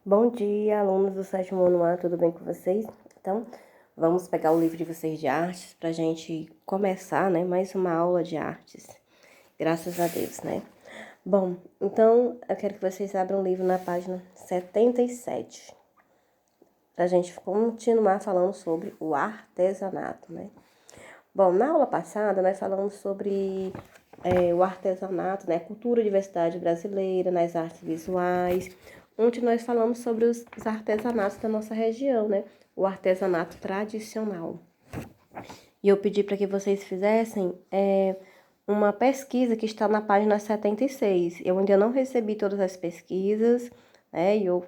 Bom dia, alunos do sétimo ano A, tudo bem com vocês? Então, vamos pegar o livro de vocês de artes para a gente começar, né, mais uma aula de artes. Graças a Deus, né? Bom, então, eu quero que vocês abram o livro na página 77, para a gente continuar falando sobre o artesanato, né? Bom, na aula passada, nós falamos sobre o artesanato, né, cultura e diversidade brasileira nas artes visuais, onde nós falamos sobre os artesanatos da nossa região, né, o artesanato tradicional. E eu pedi para que vocês fizessem uma pesquisa que está na página 76. Eu ainda não recebi todas as pesquisas, né, e eu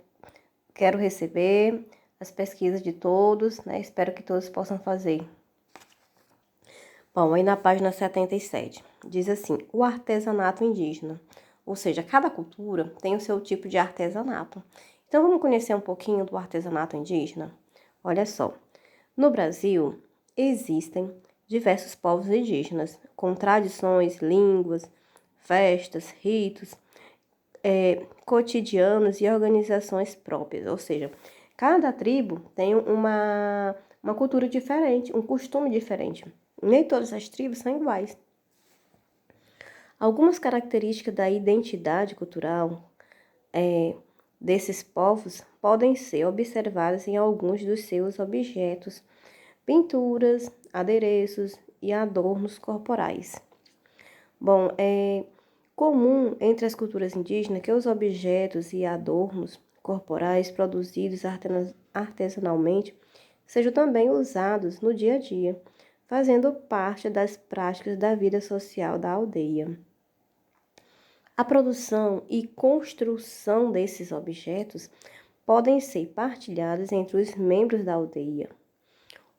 quero receber as pesquisas de todos, né, espero que todos possam fazer. Bom, aí na página 77, diz assim, o artesanato indígena, ou seja, cada cultura tem o seu tipo de artesanato. Então, vamos conhecer um pouquinho do artesanato indígena? Olha só, no Brasil existem diversos povos indígenas, com tradições, línguas, festas, ritos, cotidianos e organizações próprias, ou seja, cada tribo tem uma cultura diferente, um costume diferente. Nem todas as tribos são iguais. Algumas características da identidade cultural desses povos podem ser observadas em alguns dos seus objetos, pinturas, adereços e adornos corporais. Bom, é comum entre as culturas indígenas que os objetos e adornos corporais produzidos artesanalmente sejam também usados no dia a dia, fazendo parte das práticas da vida social da aldeia. A produção e construção desses objetos podem ser partilhadas entre os membros da aldeia.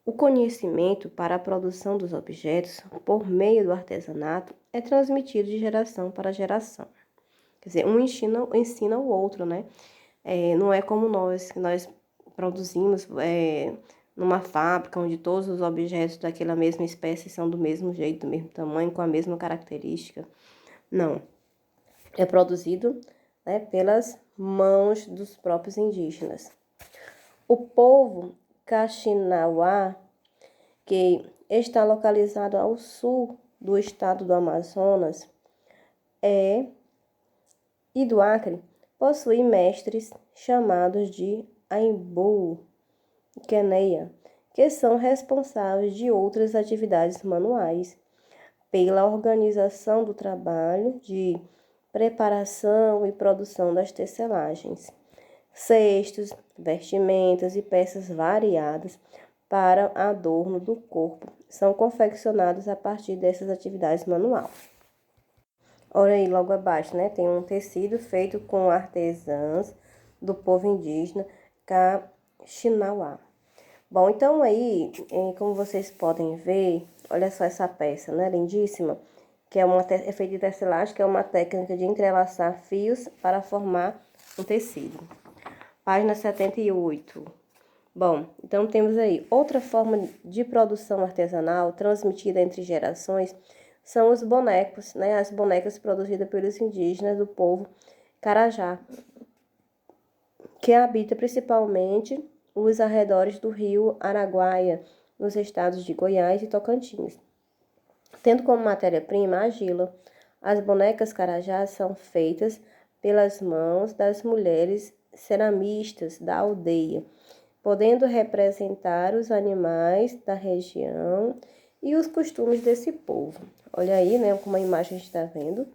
O conhecimento para a produção dos objetos, por meio do artesanato, é transmitido de geração para geração. Quer dizer, um ensina o outro, né? Não é como nós, que nós produzimos numa fábrica onde todos os objetos daquela mesma espécie são do mesmo jeito, do mesmo tamanho, com a mesma característica. Não. É produzido, né, pelas mãos dos próprios indígenas. O povo Kaxinawá, que está localizado ao sul do estado do Amazonas e do Acre, possui mestres chamados de Aimbu, Queneia, que são responsáveis de outras atividades manuais, pela organização do trabalho de preparação e produção das tecelagens, cestos, vestimentas e peças variadas para adorno do corpo são confeccionados a partir dessas atividades manuais. Olha aí, logo abaixo, né? Tem um tecido feito com artesãs do povo indígena Kaxinawá. Bom, então aí, como vocês podem ver, olha só essa peça, né? Lindíssima, que é feita de tecelagem, que é uma técnica de entrelaçar fios para formar um tecido. Página 78. Bom, então temos aí outra forma de produção artesanal transmitida entre gerações são os bonecos, né? As bonecas produzidas pelos indígenas do povo Carajá, que habita principalmente os arredores do rio Araguaia, nos estados de Goiás e Tocantins. Tendo como matéria-prima a argila, as bonecas carajás são feitas pelas mãos das mulheres ceramistas da aldeia, podendo representar os animais da região e os costumes desse povo. Olha aí, né, como a imagem a gente está vendo.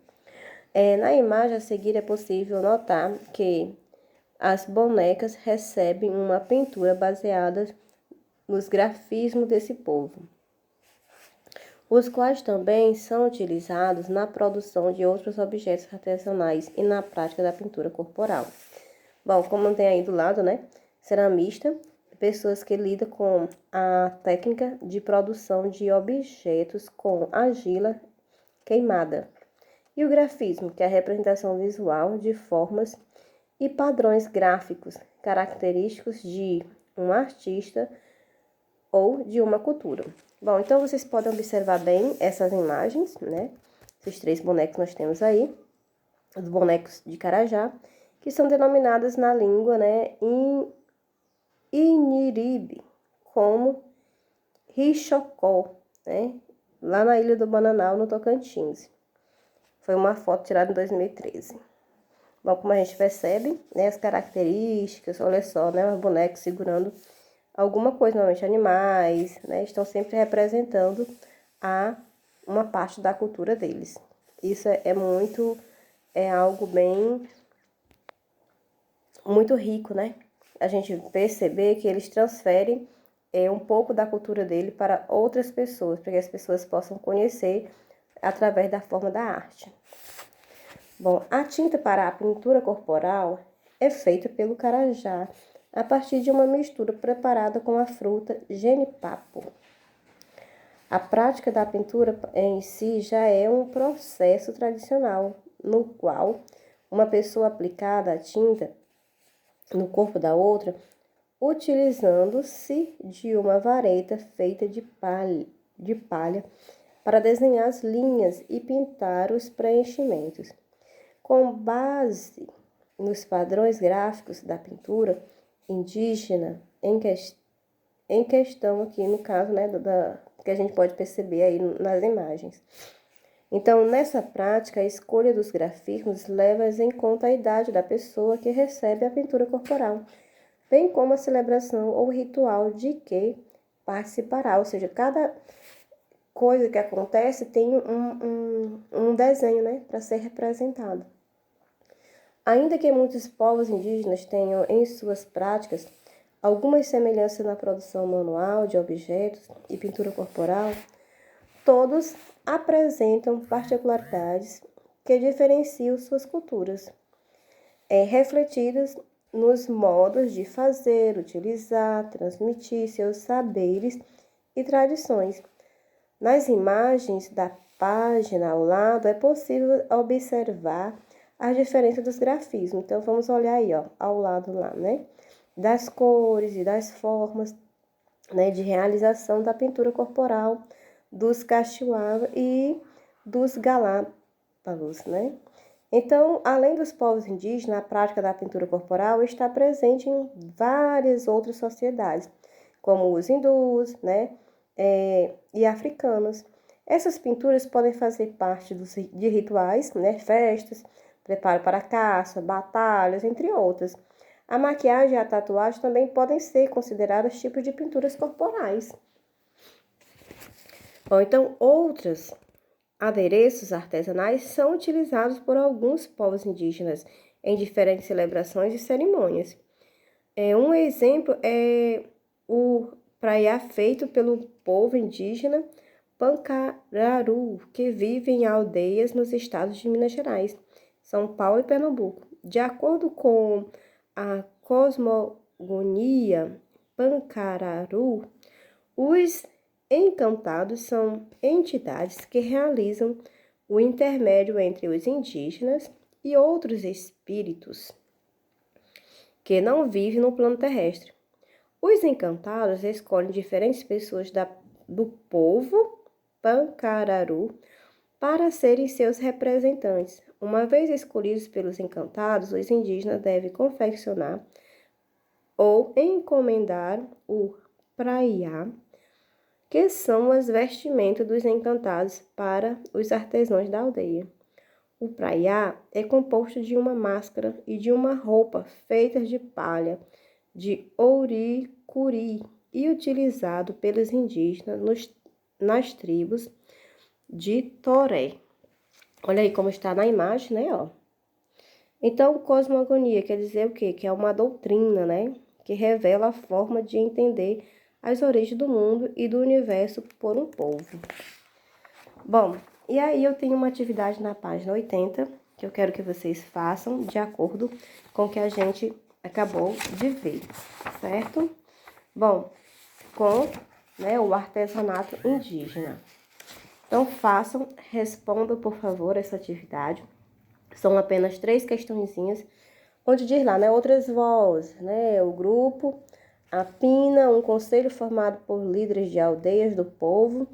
Na imagem a seguir é possível notar que as bonecas recebem uma pintura baseada nos grafismos desse povo, os quais também são utilizados na produção de outros objetos artesanais e na prática da pintura corporal. Bom, como tem aí do lado, né? Ceramista, pessoas que lidam com a técnica de produção de objetos com argila queimada. E o grafismo, que é a representação visual de formas e padrões gráficos característicos de um artista ou de uma cultura. Bom, então vocês podem observar bem essas imagens, né? Esses três bonecos nós temos aí, os bonecos de Carajá. que são denominadas na língua, né, Iniribe, como Rixocó, né, lá na Ilha do Bananal, no Tocantins. Foi uma foto tirada em 2013. Bom, como a gente percebe, né, as características, olha só, né, os bonecos segurando alguma coisa, normalmente animais, né, estão sempre representando uma parte da cultura deles. Isso é algo muito rico, né? A gente perceber que eles transferem um pouco da cultura dele para outras pessoas, para que as pessoas possam conhecer através da forma da arte. Bom, a tinta para a pintura corporal é feita pelo carajá a partir de uma mistura preparada com a fruta genipapo. A prática da pintura em si já é um processo tradicional, no qual uma pessoa aplicada a tinta no corpo da outra, utilizando-se de uma vareta feita de palha para desenhar as linhas e pintar os preenchimentos. Com base nos padrões gráficos da pintura indígena em questão aqui no caso, né, que a gente pode perceber aí nas imagens. Então, nessa prática, a escolha dos grafismos leva em conta a idade da pessoa que recebe a pintura corporal, bem como a celebração ou ritual de que participará, ou seja, cada coisa que acontece tem um desenho, né, para ser representado. Ainda que muitos povos indígenas tenham em suas práticas algumas semelhanças na produção manual de objetos e pintura corporal, todos apresentam particularidades que diferenciam suas culturas, refletidas nos modos de fazer, utilizar, transmitir seus saberes e tradições. Nas imagens da página ao lado é possível observar as diferenças dos grafismos. Então, vamos olhar aí, ó, ao lado lá, né? Das cores e das formas, né, de realização da pintura corporal dos Caxuava e dos Galápagos, né? Então, além dos povos indígenas, a prática da pintura corporal está presente em várias outras sociedades, como os hindus, né, e africanos. Essas pinturas podem fazer parte de rituais, né, festas, preparo para caça, batalhas, entre outras. A maquiagem e a tatuagem também podem ser consideradas tipos de pinturas corporais. Bom, então, outros adereços artesanais são utilizados por alguns povos indígenas em diferentes celebrações e cerimônias. Um exemplo é o praiá feito pelo povo indígena Pancararu, que vive em aldeias nos estados de Minas Gerais, São Paulo e Pernambuco. De acordo com a cosmogonia Pancararu, os encantados são entidades que realizam o intermédio entre os indígenas e outros espíritos que não vivem no plano terrestre. Os encantados escolhem diferentes pessoas do povo Pancararu para serem seus representantes. Uma vez escolhidos pelos encantados, os indígenas devem confeccionar ou encomendar o praiá, que são as vestimentas dos encantados para os artesãos da aldeia. O praiá é composto de uma máscara e de uma roupa feitas de palha de ouricuri e utilizado pelos indígenas nas tribos de Toré. Olha aí como está na imagem, né, ó. Então, cosmogonia quer dizer o quê? Que é uma doutrina, né, que revela a forma de entender as origens do mundo e do universo por um povo. Bom, e aí eu tenho uma atividade na página 80, que eu quero que vocês façam de acordo com o que a gente acabou de ver, certo? Bom, com, né, o artesanato indígena. Então, respondam, por favor, essa atividade. São apenas 3 questõezinhas, onde diz lá, né, outras vozes, né, o grupo, a Pina, um conselho formado por líderes de aldeias do povo,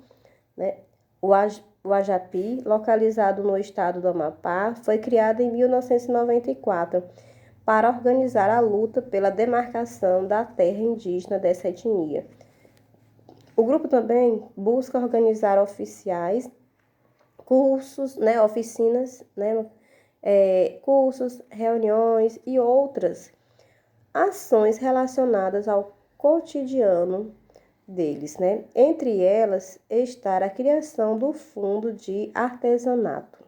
né, o Ajapi, localizado no estado do Amapá, foi criado em 1994 para organizar a luta pela demarcação da terra indígena dessa etnia. O grupo também busca organizar oficiais, cursos, oficinas, cursos, reuniões e outras ações relacionadas ao cotidiano deles, Entre elas está a criação do fundo de artesanato.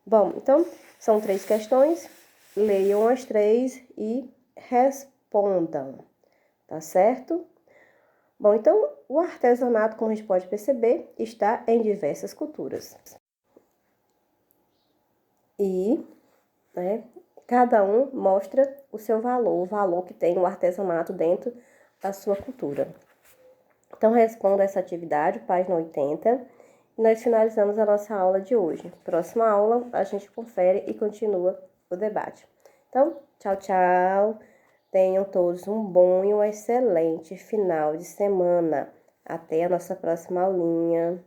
Bom, então, são 3 questões, leiam as 3 e respondam, tá certo? Bom, então, o artesanato, como a gente pode perceber, está em diversas culturas. E, cada um mostra o seu valor, o valor que tem o artesanato dentro da sua cultura. Então, responda essa atividade, página 80, e nós finalizamos a nossa aula de hoje. Próxima aula, a gente confere e continua o debate. Então, tchau, tchau. Tenham todos um bom e um excelente final de semana. Até a nossa próxima aulinha.